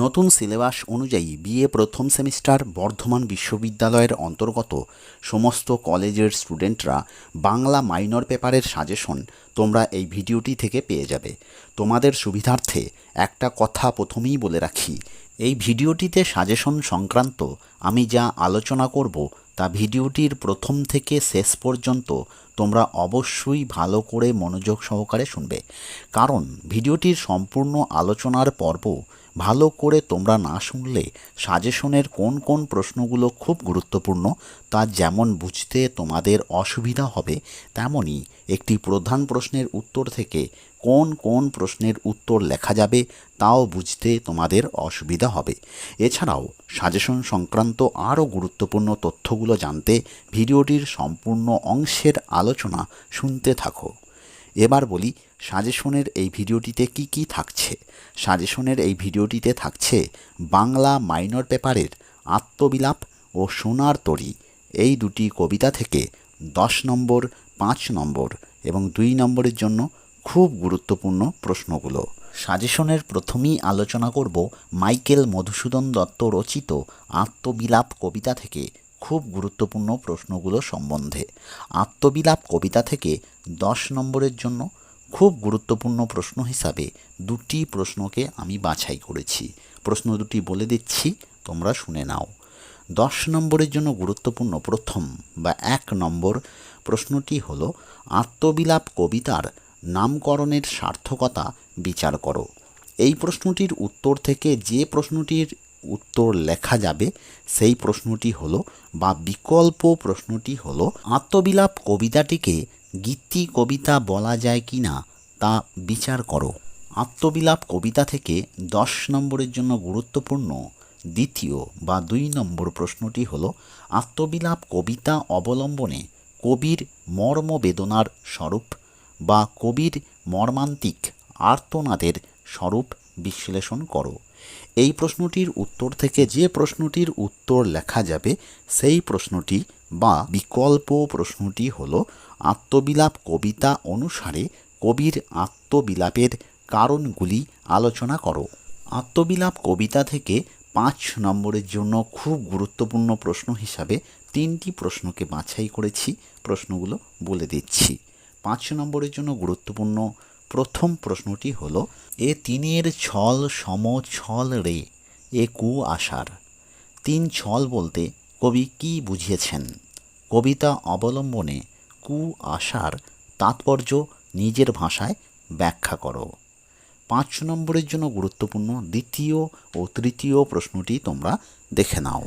নতুন সিলেবাস অনুযায়ী বিএ প্রথম সেমিস্টার বর্ধমান বিশ্ববিদ্যালয়ের অন্তর্গত সমস্ত কলেজের স্টুডেন্টরা বাংলা মাইনর পেপারের সাজেশন তোমরা এই ভিডিওটি থেকে পেয়ে যাবে। তোমাদের সুবিধার্থে একটা কথা প্রথমেই বলে রাখি, এই ভিডিওটিতে সাজেশন সংক্রান্ত আমি যা আলোচনা করব তা ভিডিওটির প্রথম থেকে শেষ পর্যন্ত তোমরা অবশ্যই ভালো করে মনোযোগ সহকারে শুনবে, কারণ ভিডিওটির সম্পূর্ণ আলোচনার পর্ব ভালো করে তোমরা না শুনলে সাজেশনের কোন কোন প্রশ্নগুলো খুব গুরুত্বপূর্ণ তা যেমন বুঝতে তোমাদের অসুবিধা হবে, তেমনই একটি প্রধান প্রশ্নের উত্তর থেকে কোন কোন প্রশ্নের উত্তর লেখা যাবে তাও বুঝতে তোমাদের অসুবিধা হবে। এছাড়াও সাজেশন সংক্রান্ত আরও গুরুত্বপূর্ণ তথ্যগুলো জানতে ভিডিওটির সম্পূর্ণ অংশের আলোচনা শুনতে থাকো। এবার বলি সাজেশনের এই ভিডিওটিতে কি কি থাকছে। সাজেশনের এই ভিডিওটিতে থাকছে বাংলা মাইনর পেপারের আত্মবিলাপ ও সোনার তরী এই দুটি কবিতা থেকে 10 নম্বর, 5 নম্বর এবং 2 নম্বরের জন্য খুব গুরুত্বপূর্ণ প্রশ্নগুলো। সাজেশনের প্রথমেই আলোচনা করব মাইকেল মধুসূদন দত্ত রচিত আত্মবিলাপ কবিতা থেকে খুব গুরুত্বপূর্ণ প্রশ্নগুলো সম্বন্ধে। আত্মবিলাপ কবিতা থেকে 10 নম্বরের জন্য খুব গুরুত্বপূর্ণ প্রশ্ন হিসাবে দুটি প্রশ্নকে আমি বাছাই করেছি। প্রশ্ন দুটি বলে দিচ্ছি, তোমরা শুনে নাও। 10 নম্বরের জন্য গুরুত্বপূর্ণ প্রথম বা 1 নম্বর প্রশ্নটি হল আত্মবিলাপ কবিতার নামকরণের সার্থকতা বিচার করো। এই প্রশ্নটির উত্তর থেকে যে প্রশ্নটির উত্তর লেখা যাবে সেই প্রশ্নটি হলো বা বিকল্প প্রশ্নটি হলো আত্মবিলাপ কবিতাটিকে গীতি কবিতা বলা যায় কি না তা বিচার করো। আত্মবিলাপ কবিতা থেকে 10 নম্বরের জন্য গুরুত্বপূর্ণ দ্বিতীয় বা 2 নম্বর প্রশ্নটি হলো আত্মবিলাপ কবিতা অবলম্বনে কবির মর্মবেদনার স্বরূপ বা কবির মর্মান্তিক আর্তনাদের স্বরূপ বিশ্লেষণ করো। এই প্রশ্নটির উত্তর থেকে যে প্রশ্নটির উত্তর লেখা যাবে সেই প্রশ্নটি বা বিকল্প প্রশ্নটি হল আত্মবিলাপ কবিতা অনুসারে কবির আত্মবিলাপের কারণগুলি আলোচনা করো। আত্মবিলাপ কবিতা থেকে 5 নম্বরের জন্য খুব গুরুত্বপূর্ণ প্রশ্ন হিসাবে 3টি প্রশ্নকে বাছাই করেছি। প্রশ্নগুলো বলে দিচ্ছি। 5 নম্বরের জন্য গুরুত্বপূর্ণ প্রথম প্রশ্নটি হলো এ তিনের ছল সম ছল রে এ কু আশার। 3 ছল বলতে কবি কি বুঝিয়েছেন? কবিতা অবলম্বনে কু আশার তাৎপর্য নিজের ভাষায় ব্যাখ্যা করো। 5 নম্বরের জন্য গুরুত্বপূর্ণ দ্বিতীয় ও তৃতীয় প্রশ্নটি তোমরা দেখে নাও।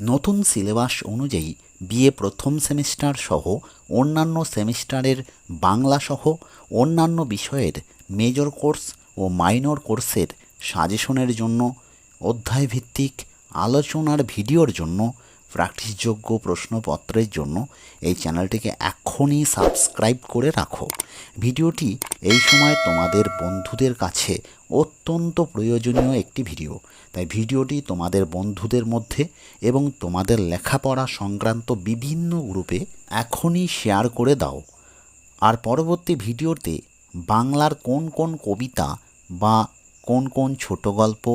নতুন সিলেবাস অনুযায়ী বিএ প্রথম সেমিস্টার সহ অন্যান্য সেমিস্টারের বাংলা সহ অন্যান্য বিষয়ের মেজর কোর্স ও মাইনর কোর্সের সাজেশনের জন্য, অধ্যায়ভিত্তিক আলোচনার ভিডিওর জন্য, প্র্যাকটিসযোগ্য প্রশ্নপত্রের জন্য এই চ্যানেলটিকে এখনই সাবস্ক্রাইব করে রাখো। ভিডিওটি এই সময় তোমাদের বন্ধুদের কাছে অত্যন্ত প্রয়োজনীয় একটি ভিডিও, তাই ভিডিওটি তোমাদের বন্ধুদের মধ্যে এবং তোমাদের লেখাপড়া সংক্রান্ত বিভিন্ন গ্রুপে এখনই শেয়ার করে দাও। আর পরবর্তী ভিডিওতে বাংলার কোন কোন কবিতা বা কোন কোন ছোট গল্প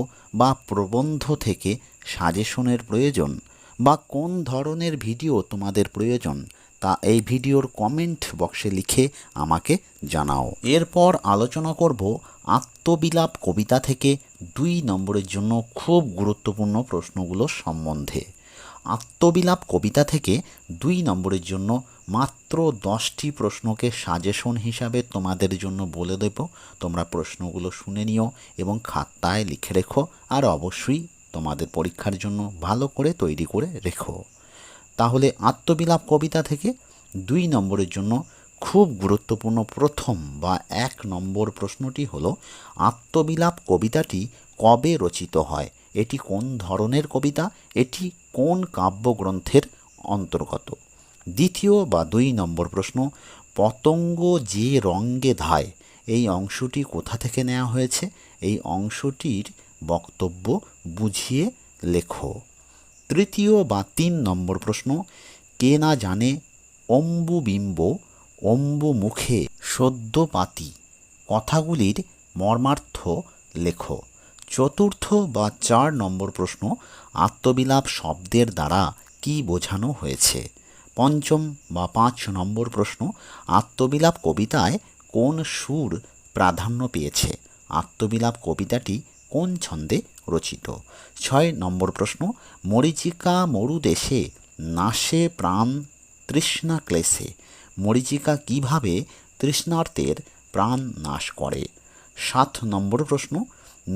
বা প্রবন্ধ থেকে সাজেশনের প্রয়োজন বা কোন ধরনের ভিডিও তোমাদের প্রয়োজন তা এই ভিডিওর কমেন্ট বক্সে লিখে আমাকে জানাও। এরপর আলোচনা করব আত্মবিলাপ কবিতা থেকে 2 নম্বরের জন্য খুব গুরুত্বপূর্ণ প্রশ্নগুলো সম্বন্ধে। আত্মবিলাপ কবিতা থেকে 2 নম্বরের জন্য মাত্র 10টি প্রশ্নকে সাজেশন হিসাবে তোমাদের জন্য বলে দেব। তোমরা প্রশ্নগুলো শুনে নিও এবং খাতায় লিখে রেখো, আর অবশ্যই তোমাদের পরীক্ষার জন্য ভালো করে তৈরি করে রেখো। তাহলে আত্মবিলাপ কবিতা থেকে 2 নম্বরের জন্য খুব গুরুত্বপূর্ণ প্রথম বা 1 নম্বর প্রশ্নটি হলো আত্মবিলাপ কবিতাটি কবে রচিত হয়? এটি কোন ধরনের কবিতা? এটি কোন কাব্যগ্রন্থের অন্তর্গত? দ্বিতীয় বা 2 নম্বর প্রশ্ন পতঙ্গ যে রঙ্গে ধায় এই অংশটি কোথা থেকে নেওয়া হয়েছে? এই অংশটির বক্তব্য বুঝিয়ে লেখো। তৃতীয় বা 3 নম্বর প্রশ্ন কে না জানে অম্বুবিম্ব অম্বু মুখে সদ্য পাতি কথাগুলির মর্মার্থ লেখো। চতুর্থ বা 4 নম্বর প্রশ্ন, আত্মবিলাপ শব্দের দ্বারা কি বোঝানো হয়েছে? পঞ্চম বা 5 নম্বর প্রশ্ন, আত্মবিলাপ কবিতায় কোন সুর প্রাধান্য পেয়েছে? আত্মবিলাপ কবিতাটি কোন ছন্দে রচিত? 6 নম্বর প্রশ্ন, মরীচিকা মরুদেশে নাশে প্রাণ তৃষ্ণা ক্লেশে। মরীচিকা কিভাবে তৃষ্ণার্তের প্রাণ নাশ করে? 7 নম্বর প্রশ্ন,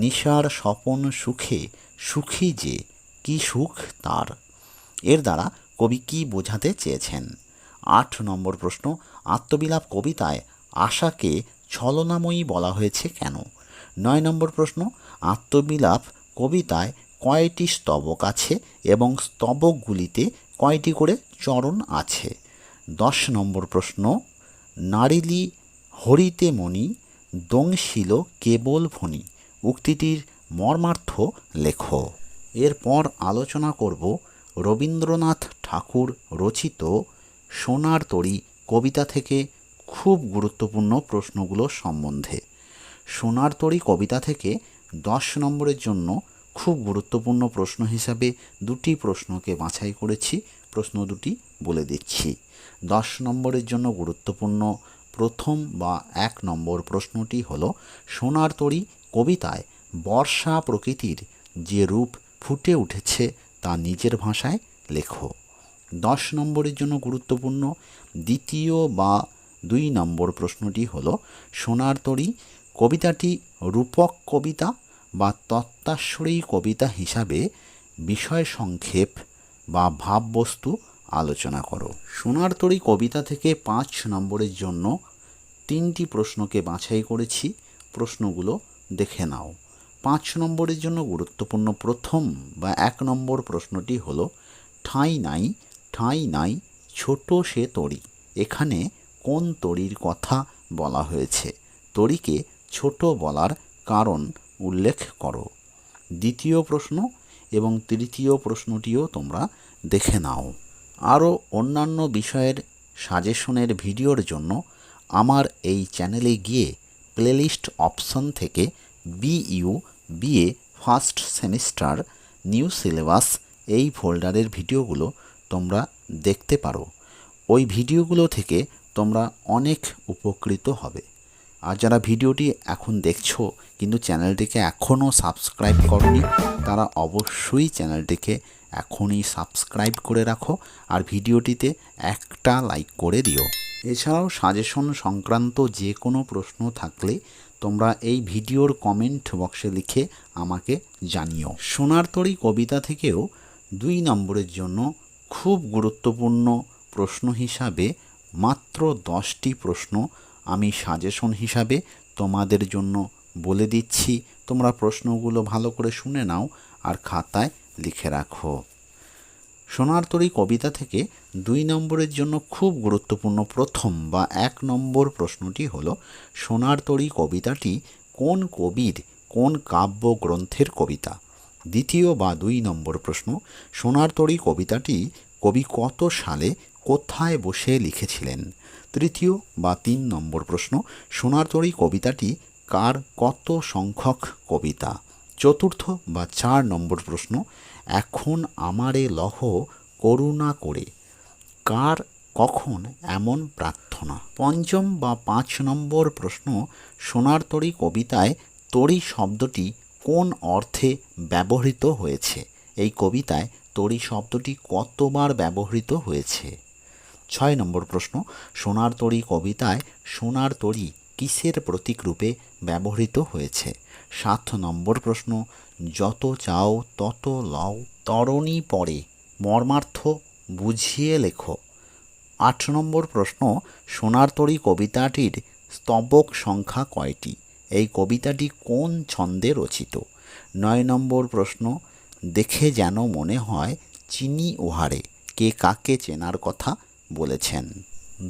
নিশার স্বপন সুখে সুখী যে কি সুখ তার? এর দ্বারা কবি কি বোঝাতে চেয়েছেন? 8 নম্বর প্রশ্ন, আত্মবিলাপ কবিতায় আশাকে ছলনাময়ী বলা হয়েছে কেন? 9 নম্বর প্রশ্ন, আত্মবিলাপ কবিতায় কয়টি স্তবক আছে এবং স্তবকগুলিতে কয়টি করে চরণ আছে? 10 নম্বর প্রশ্ন, নারিলি হরিতে মণি দংশিল কেবল ফণি। উক্তিটির মর্মার্থ লেখো। এরপর আলোচনা করব রবীন্দ্রনাথ ঠাকুর রচিত সোনার তরী কবিতা থেকে খুব গুরুত্বপূর্ণ প্রশ্নগুলো সম্বন্ধে। সোনার তরী কবিতা থেকে 10 নম্বরের জন্য খুব গুরুত্বপূর্ণ প্রশ্ন হিসাবে দুটি প্রশ্নকে বাছাই করেছি। প্রশ্ন দুটি বলে দিচ্ছি। 10 নম্বরের জন্য গুরুত্বপূর্ণ প্রথম বা 1 নম্বর প্রশ্নটি হল, সোনার তরী কবিতায় বর্ষা প্রকৃতির যে রূপ ফুটে উঠেছে তা নিজের ভাষায় লেখো। 10 নম্বরের জন্য গুরুত্বপূর্ণ দ্বিতীয় বা 2 নম্বর প্রশ্নটি হল, সোনার তরী কবিতাটি রূপক কবিতা বা তত্ত্বাশ্রয়ী কবিতা হিসাবে বিষয় সংক্ষেপ বা ভাববস্তু আলোচনা করো। সোনার তরী কবিতা থেকে 5 নম্বরের জন্য 3টি প্রশ্নকে বাছাই করেছি। প্রশ্নগুলো দেখে নাও। 5 নম্বরের জন্য গুরুত্বপূর্ণ প্রথম বা 1 নম্বর প্রশ্নটি হলো, ঠাঁই নাই ঠাঁই নাই ছোট সে তরী। এখানে কোন তরীর কথা বলা হয়েছে? তরীকে ছোট বলার কারণ উল্লেখ করো। দ্বিতীয় প্রশ্ন এবং তৃতীয় প্রশ্নটিও তোমরা দেখে নাও। আরও অন্যান্য বিষয়ের সাজেশনের ভিডিওর জন্য আমার এই চ্যানেলে গিয়ে প্লেলিস্ট অপশন থেকে BA first semester new syllabus এই ফোল্ডারের ভিডিওগুলো তোমরা দেখতে পারো। ওই ভিডিওগুলো থেকে তোমরা অনেক উপকৃত হবে। আর যারা ভিডিওটি এখন দেখছো কিন্তু চ্যানেলটিকে এখনও সাবস্ক্রাইব করনি, তারা অবশ্যই চ্যানেলটিকে এখনই সাবস্ক্রাইব করে রাখো আর ভিডিওটিতে একটা লাইক করে দিও। এছাড়াও সাজেশন সংক্রান্ত যে কোনো প্রশ্ন থাকলে তোমরা এই ভিডিওর কমেন্ট বক্সে লিখে আমাকে জানিও। সোনার তরী কবিতা থেকেও 2 নম্বরের জন্য খুব গুরুত্বপূর্ণ প্রশ্ন হিসাবে মাত্র 10টি প্রশ্ন আমি সাজেশন হিসাবে তোমাদের জন্য বলে দিচ্ছি। তোমরা প্রশ্নগুলো ভালো করে শুনে নাও আর খাতায় লিখে রাখো। সোনার তরী কবিতা থেকে 2 নম্বরের জন্য খুব গুরুত্বপূর্ণ প্রথম বা 1 নম্বর প্রশ্নটি হলো, সোনার তরী কবিতাটি কোন কবির কোন কাব্যগ্রন্থের কবিতা? দ্বিতীয় বা 2 নম্বর প্রশ্ন, সোনার তরী কবিতাটি কবি কত সালে কোথায় বসে লিখেছিলেন? তৃতীয় বা 3 নম্বর প্রশ্ন, সোনার তরী কবিতাটি কার কত সংখ্যক কবিতা? চতুর্থ বা 4 নম্বর প্রশ্ন, এখন আমারে লহ করুণা করে, কার কখন এমন প্রার্থনা? পঞ্চম বা 5 নম্বর প্রশ্ন, সোনার তরী কবিতায় তরী শব্দটি কোন অর্থে ব্যবহৃত হয়েছে? এই কবিতায় তরী শব্দটি কতবার ব্যবহৃত হয়েছে? 6 নম্বর প্রশ্ন, সোনার তরী কবিতায় সোনার তরী কিসের প্রতীক রূপে ব্যবহৃত হয়েছে? 7 নম্বর প্রশ্ন, যত চাও তত লও তরণী পরে, মর্মার্থ বুঝিয়ে লেখো। 8 নম্বর প্রশ্ন, সোনার তরী কবিতাটির স্তবক সংখ্যা কয়টি? এই কবিতাটি কোন ছন্দে রচিত? 9 নম্বর প্রশ্ন, দেখে যেন মনে হয় চিনি উহারে, কে কাকে চেনার কথা বলেছেন?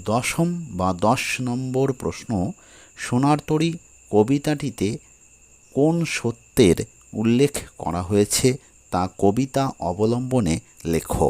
10ম বা 10 নম্বর প্রশ্ন, সোনার তরী কবিতাটিতে কোন সত্যের উল্লেখ করা হয়েছে তা কবিতা অবলম্বনে লেখো।